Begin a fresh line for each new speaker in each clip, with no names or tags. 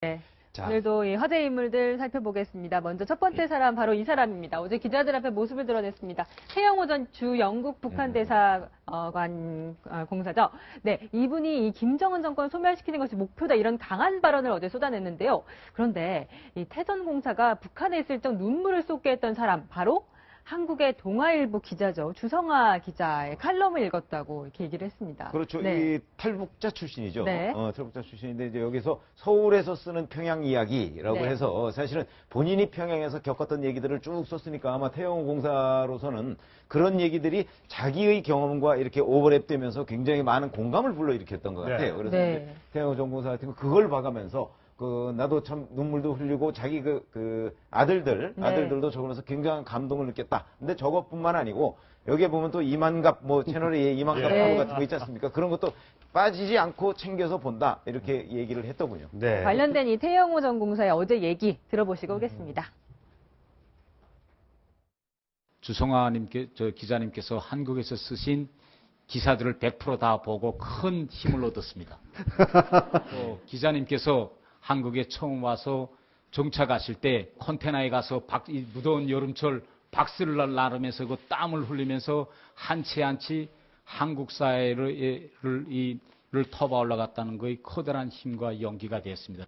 네.
자.
오늘도 이 화제 인물들 살펴보겠습니다. 먼저 첫 번째 사람 바로 이 사람입니다. 어제 기자들 앞에 모습을 드러냈습니다. 태영호 전 주 영국 북한 대사관 공사죠. 네, 이분이 이 김정은 정권 소멸시키는 것이 목표다 이런 강한 발언을 어제 쏟아냈는데요. 그런데 이 태전 공사가 북한에 있을 적 눈물을 쏟게 했던 사람 바로 한국의 동아일보 기자죠. 주성아 기자의 칼럼을 읽었다고 이렇게 얘기를 했습니다.
그렇죠.
네.
이 탈북자 출신이죠.
네.
탈북자 출신인데 이제 여기서 서울에서 쓰는 평양 이야기라고
네.
해서 사실은 본인이 평양에서 겪었던 얘기들을 쭉 썼으니까 아마 태영호 공사로서는 그런 얘기들이 자기의 경험과 이렇게 오버랩되면서 굉장히 많은 공감을 불러일으켰던 것 같아요.
네.
그래서
네.
이제 태영호 전 공사 같은 거 그걸 봐가면서 나도 참 눈물도 흘리고 자기 아들들도 적으면서 굉장한 감동을 느꼈다. 근데 저것뿐만 아니고 여기에 보면 또 이만갑 채널에 이만갑
네.
프로 같은 거 있지 않습니까? 그런 것도 빠지지 않고 챙겨서 본다. 이렇게 얘기를 했더군요.
네.
관련된 이 태영호 전 공사의 어제 얘기 들어보시고 오겠습니다.
주성아 기자님께서 한국에서 쓰신 기사들을 100% 다 보고 큰 힘을 얻었습니다. 또 기자님께서 한국에 처음 와서 정착하실 때 컨테너에 가서 이 무더운 여름철 박수를 나르면서 그 땀을 흘리면서 한 치 한 치 한국 사회를 터봐 올라갔다는 것이 커다란 힘과 용기가 되었습니다.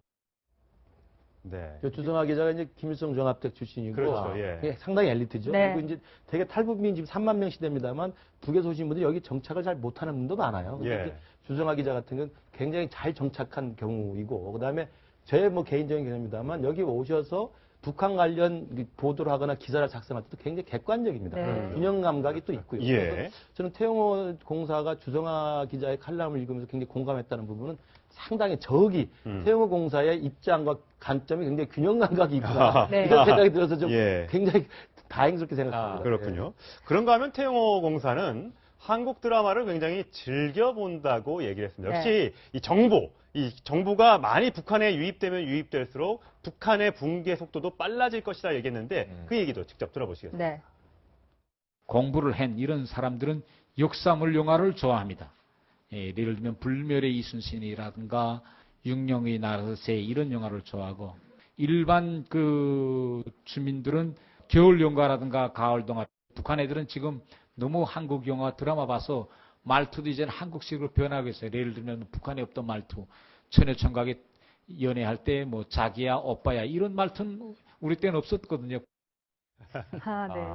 네.
주성아 기자가 이제 김일성 종합대 출신이고
그렇죠, 예.
상당히 엘리트죠.
네.
그리고 이제 되게 탈북민 지금 3만 명 시대입니다만 북에서 오신 분들이 여기 정착을 잘 못하는 분도 많아요.
예.
특히 주성아 기자 같은 건 굉장히 잘 정착한 경우이고 그다음에 제 개인적인 경험입니다만 여기 오셔서 북한 관련 보도를 하거나 기사를 작성할 때도 굉장히 객관적입니다.
네.
균형 감각이 또 있고요.
예.
그래서 저는 태영호 공사가 주성아 기자의 칼럼을 읽으면서 굉장히 공감했다는 부분은 상당히 태영호 공사의 입장과 관점이 굉장히 균형 감각이 있구나.
네.
이런 생각이 들어서 좀
예.
굉장히 다행스럽게 생각합니다.
그렇군요. 그런가 하면 태영호 공사는 한국 드라마를 굉장히 즐겨본다고 얘기를 했습니다. 역시 이 정부가 많이 북한에 유입되면 유입될수록 북한의 붕괴 속도도 빨라질 것이다 얘기했는데 그 얘기도 직접 들어보시겠습니다.
네.
공부를 한 이런 사람들은 역사물 영화를 좋아합니다. 예를 들면 불멸의 이순신이라든가 육령의 나라세 이런 영화를 좋아하고 일반 주민들은 겨울 영화라든가 가을 동화 북한 애들은 지금 너무 한국 영화 드라마 봐서 말투도 이제는 한국식으로 변하고 있어요. 예를 들면 북한에 없던 말투 처녀총각이 연애할 때 자기야 오빠야 이런 말투는 우리 때는 없었거든요.
네.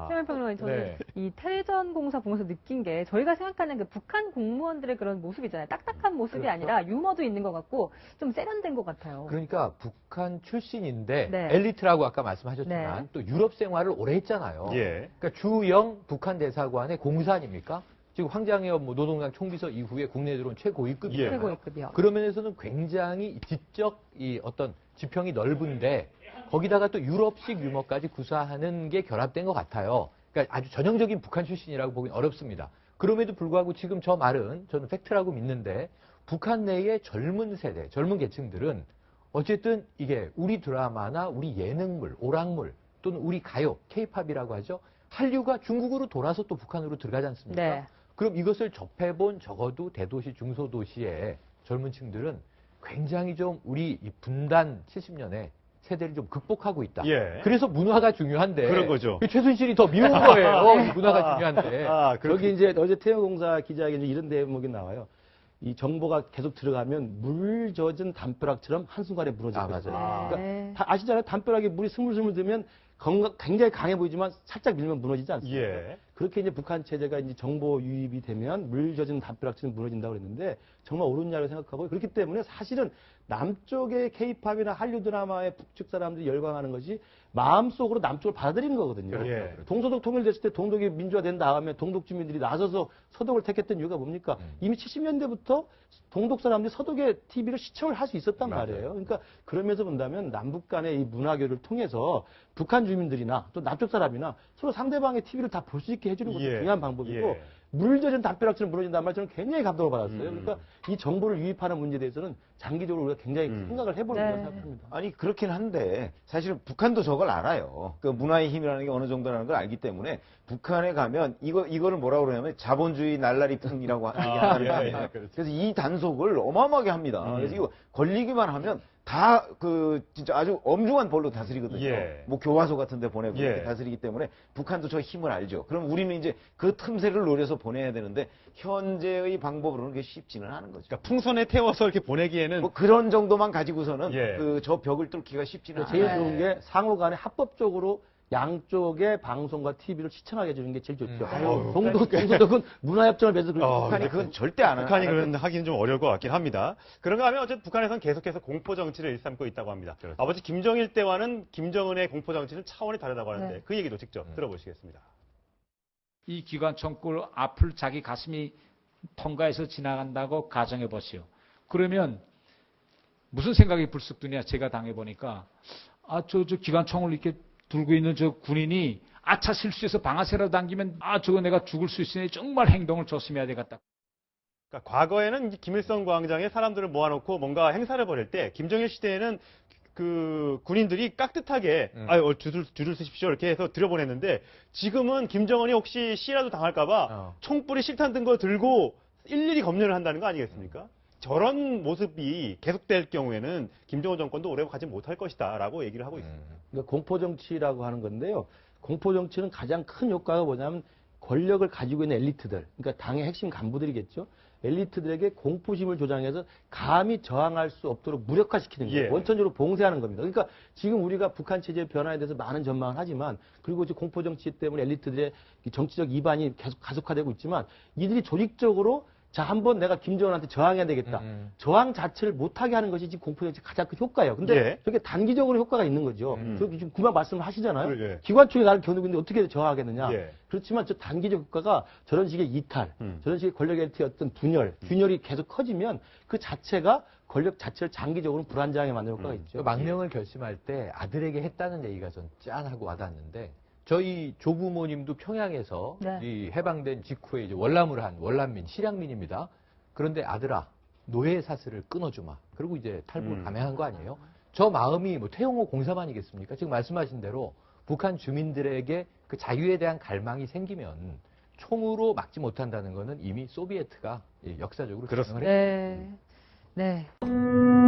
최면평론가님, 저는
네.
이 태전 공사 보면서 느낀 게 저희가 생각하는 그 북한 공무원들의 그런 모습이잖아요. 딱딱한 모습이 아니라 유머도 있는 것 같고 좀 세련된 것 같아요.
그러니까 북한 출신인데
네.
엘리트라고 아까 말씀하셨지만
네.
또 유럽 생활을 오래 했잖아요.
예.
그러니까 주영 북한 대사관의 공사 아닙니까? 지금 황장엽 노동당 총비서 이후에 국내에 들어온 최고위급이에요.
예.
최고위급이요.
그런 면에서는 굉장히 지적 어떤 지평이 넓은데 거기다가 또 유럽식 유머까지 구사하는 게 결합된 것 같아요. 그러니까 아주 전형적인 북한 출신이라고 보기는 어렵습니다. 그럼에도 불구하고 지금 저 말은 저는 팩트라고 믿는데 북한 내의 젊은 세대, 젊은 계층들은 어쨌든 이게 우리 드라마나 우리 예능물, 오락물 또는 우리 가요, 케이팝이라고 하죠. 한류가 중국으로 돌아서 또 북한으로 들어가지 않습니까?
네.
그럼 이것을 접해본 적어도 대도시, 중소도시의 젊은 층들은 굉장히 좀 우리 이 분단 70년에 세대를 좀 극복하고 있다.
예.
그래서 문화가 중요한데.
그런 거죠.
최순실이 더 미운 거예요. 문화가 중요한데.
여기 이제 어제 태영호 공사 기자에게 이런 대목이 나와요. 이 정보가 계속 들어가면 물 젖은 담벼락처럼 한순간에 무너질 거죠.
맞아요.
그러니까
네.
다 아시잖아요. 담벼락에 물이 스물스물 들면 굉장히 강해 보이지만 살짝 밀면 무너지지 않습니까?
예.
그렇게 이제 북한 체제가 이제 정보 유입이 되면 물 젖은 담벼락처럼 무너진다고 그랬는데 정말 옳은 이야기를 생각하고 그렇기 때문에 사실은 남쪽의 케이팝이나 한류 드라마에 북측 사람들이 열광하는 것이 마음속으로 남쪽을 받아들이는 거거든요.
예.
동서독 통일됐을 때 동독이 민주화된 다음에 동독 주민들이 나서서 서독을 택했던 이유가 뭡니까? 이미 70년대부터 동독 사람들이 서독의 TV를 시청을 할 수 있었단 말이에요. 그러니까 그러면서 본다면 남북 간의 이 문화교류를 통해서 북한 주민들이나 또 남쪽 사람이나 서로 상대방의 TV를 다 볼 수 있게 해주는 것도
예.
중요한 방법이고
예.
물 젖은 담벼락처럼 무너진다는 말 저는 굉장히 감동을 받았어요. 그러니까 이 정보를 유입하는 문제에 대해서는 장기적으로 우리가 굉장히 생각을 해보는
네.
거라고 생각합니다.
아니 그렇긴 한데 사실은 북한도 저걸 알아요. 그 문화의 힘이라는 게 어느 정도라는 걸 알기 때문에 북한에 가면 이거를 뭐라고 그러냐면 자본주의 날라리풍이라고 얘기하는
예,
거예요.
예, 그렇죠.
그래서 이 단속을 어마어마하게 합니다. 그래서 이거 걸리기만 하면 다 진짜 아주 엄중한 벌로 다스리거든요.
예.
뭐 교화소 같은 데 보내고
예.
이렇게 다스리기 때문에 북한도 저 힘을 알죠. 그럼 우리는 이제 그 틈새를 노려서 보내야 되는데 현재의 방법으로는 그게 쉽지는 않은 거죠.
그러니까 풍선에 태워서 이렇게 보내기에는
뭐 그런 정도만 가지고서는
예.
저 벽을 뚫기가 쉽지는
제일
않아요.
좋은 게 상호 간에 합법적으로 양쪽의 방송과 TV를 시청하게 해주는 게 제일 좋죠. 동독은 문화협정을 맺어서 그렇죠.
북한이 그건 절대 안 하는
북한이 그런 하기는 좀 어려울 것 같긴 합니다. 그런가 하면 어쨌든 북한에서는 계속해서 공포 정치를 일삼고 있다고 합니다.
그렇죠.
아버지 김정일 때와는 김정은의 공포 정치는 차원이 다르다고 하는데
네.
그 얘기도 직접 들어보시겠습니다.
이 기관총꿀 앞을 자기 가슴이 통과해서 지나간다고 가정해 보시오. 그러면 무슨 생각이 불쑥 드냐? 제가 당해보니까 저 기관총을 이렇게 들고 있는 저 군인이 아차 실수해서 방아쇠라도 당기면 저거 내가 죽을 수 있으니 정말 행동을 조심해야 되겠다.
그러니까 과거에는 이제 김일성 광장에 사람들을 모아놓고 뭔가 행사를 벌일 때 김정일 시대에는 그 군인들이 깍듯하게 줄을 서십시오 이렇게 해서 들여보냈는데 지금은 김정은이 혹시 시라도 당할까봐 총불이 실탄 든 거 들고 일일이 검열을 한다는 거 아니겠습니까? 저런 모습이 계속될 경우에는 김정은 정권도 오래 가지 못할 것이다라고 얘기를 하고 있습니다.
그러니까 공포정치라고 하는 건데요. 공포정치는 가장 큰 효과가 뭐냐면 권력을 가지고 있는 엘리트들, 그러니까 당의 핵심 간부들이겠죠. 엘리트들에게 공포심을 조장해서 감히 저항할 수 없도록 무력화시키는 거예요.
예.
원천적으로 봉쇄하는 겁니다. 그러니까 지금 우리가 북한 체제의 변화에 대해서 많은 전망을 하지만 그리고 이제 공포정치 때문에 엘리트들의 이 정치적 이반이 계속 가속화되고 있지만 이들이 조직적으로 자, 한번 내가 김정은한테 저항해야 되겠다. 저항 자체를 못하게 하는 것이 지금 공포정치 가장 큰 효과예요. 근데
예.
저게 단기적으로 효과가 있는 거죠. 지금 그만 말씀을 하시잖아요.
예.
기관총이 나를 겨누고 있는데 어떻게 저항하겠느냐.
예.
그렇지만 저 단기적 효과가 저런 식의 이탈, 저런 식의 권력 엘리트의 어떤 균열이 계속 커지면 그 자체가 권력 자체를 장기적으로 불안정하게 만드는 효과가 있죠.
망명을 결심할 때 아들에게 했다는 얘기가 전 짠하고 와닿는데 저희 조부모님도 평양에서
네.
이 해방된 직후에 이제 월남을 한 월남민, 실향민입니다. 그런데 아들아, 노예 사슬을 끊어주마. 그리고 이제 탈북을 감행한 거 아니에요? 저 마음이 뭐 태용호 공사만이겠습니까? 지금 말씀하신 대로 북한 주민들에게 그 자유에 대한 갈망이 생기면 총으로 막지 못한다는 거는 이미 소비에트가 역사적으로
그렇습니다.
증명을 했습니다.
네. 네.